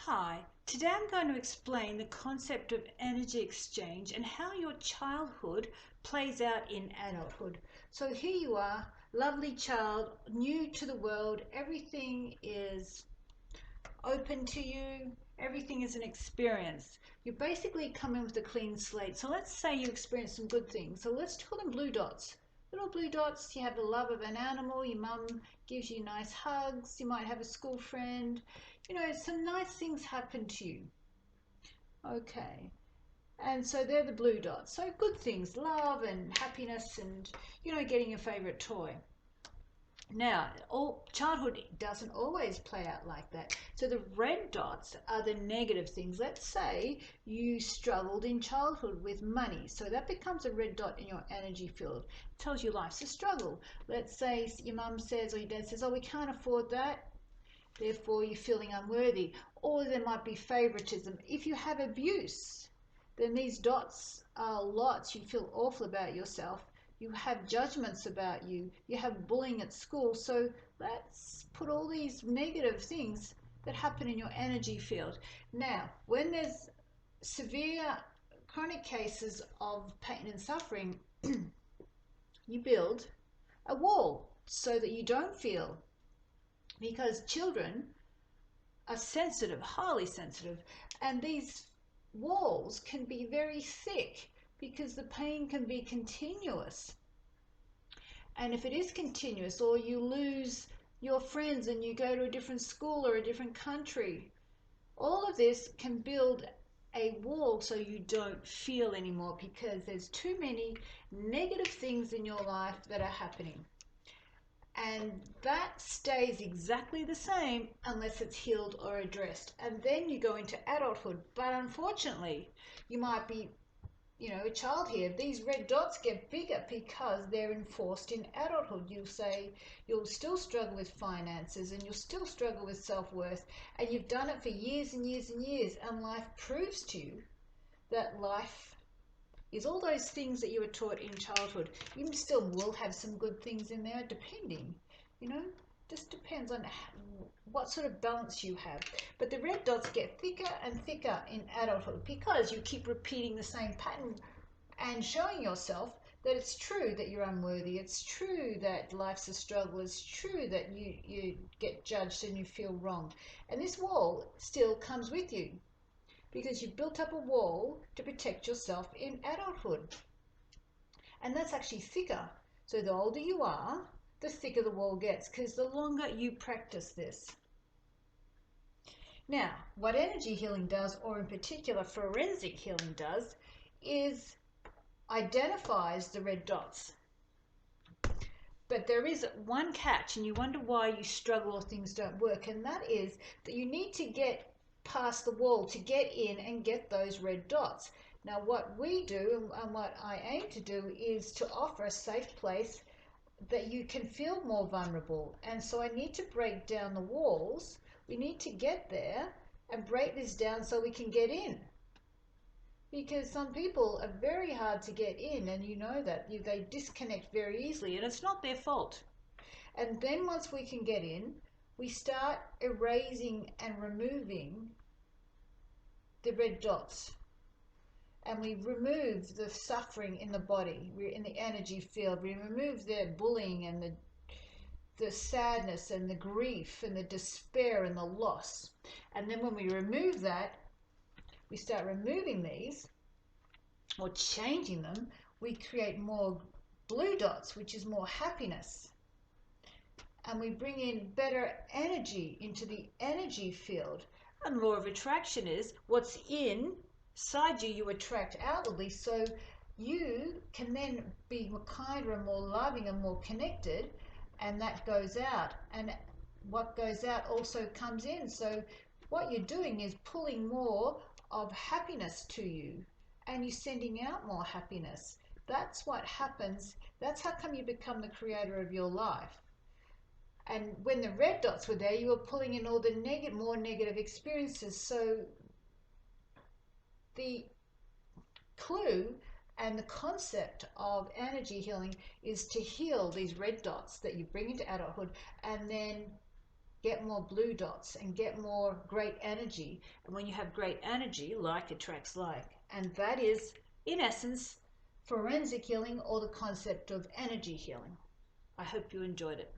Hi, today I'm going to explain the concept of energy exchange and how your childhood plays out in adulthood. So here you are, lovely child, new to the world, everything is open to you, everything is an experience. You basically come in with a clean slate. So let's say you experience some good things. So let's call them blue dots. Little blue dots, you have the love of an animal, your mum gives you nice hugs, you might have a school friend, some nice things happen to you. Okay. And so they're the blue dots. So good things, love and happiness and, getting your favorite toy. Now, childhood doesn't always play out like that. So the red dots are the negative things. Let's say you struggled in childhood with money. So that becomes a red dot in your energy field. It tells you life's a struggle. Let's say your mum says or your dad says, oh, we can't afford that. Therefore, you're feeling unworthy. Or there might be favoritism. If you have abuse, then these dots are lots. You feel awful about yourself. You have judgments about you. You have bullying at school. So let's put all these negative things that happen in your energy field. Now, when there's severe chronic cases of pain and suffering, you build a wall so that you don't feel, because children are sensitive, highly sensitive, and these walls can be very thick because the pain can be continuous. And if it is continuous, or you lose your friends and you go to a different school or a different country, all of this can build a wall so you don't feel anymore because there's too many negative things in your life that are happening. And that stays exactly the same unless it's healed or addressed. And then you go into adulthood. But unfortunately, you might be, a child here. These red dots get bigger because they're enforced in adulthood. You'll say you'll still struggle with finances and you'll still struggle with self-worth. And you've done it for years and years and years. And life proves to you that life is all those things that you were taught in childhood. You still will have some good things in there, depending, just depends on what sort of balance you have. But the red dots get thicker and thicker in adulthood because you keep repeating the same pattern and showing yourself that it's true that you're unworthy. It's true that life's a struggle. It's true that you get judged and you feel wrong. And this wall still comes with you, because you've built up a wall to protect yourself in adulthood. And that's actually thicker. So the older you are, the thicker the wall gets, because the longer you practice this. Now, what energy healing does, or in particular forensic healing does, is identifies the red dots. But there is one catch, and you wonder why you struggle or things don't work, and that is that you need to get past the wall to get in and get those red dots. Now what we do and what I aim to do is to offer a safe place that you can feel more vulnerable. And so I need to break down the walls. We need to get there and break this down so we can get in. Because some people are very hard to get in, and that they disconnect very easily, and it's not their fault. And then once we can get in, we start erasing and removing the red dots, and we remove the suffering in the body. We're in the energy field. We remove the bullying and the sadness and the grief and the despair and the loss. And then when we remove that, we start removing these or changing them, we create more blue dots, which is more happiness. And we bring in better energy into the energy field. And law of attraction is what's inside you, you attract outwardly. So you can then be more kinder and more loving and more connected, and that goes out. And what goes out also comes in. So what you're doing is pulling more of happiness to you, and you're sending out more happiness. That's what happens. That's how come you become the creator of your life. And when the red dots were there, you were pulling in all the more negative experiences. So the clue and the concept of energy healing is to heal these red dots that you bring into adulthood, and then get more blue dots, and get more great energy. And when you have great energy, like attracts like. And that is, in essence, forensic healing, or the concept of energy healing. I hope you enjoyed it.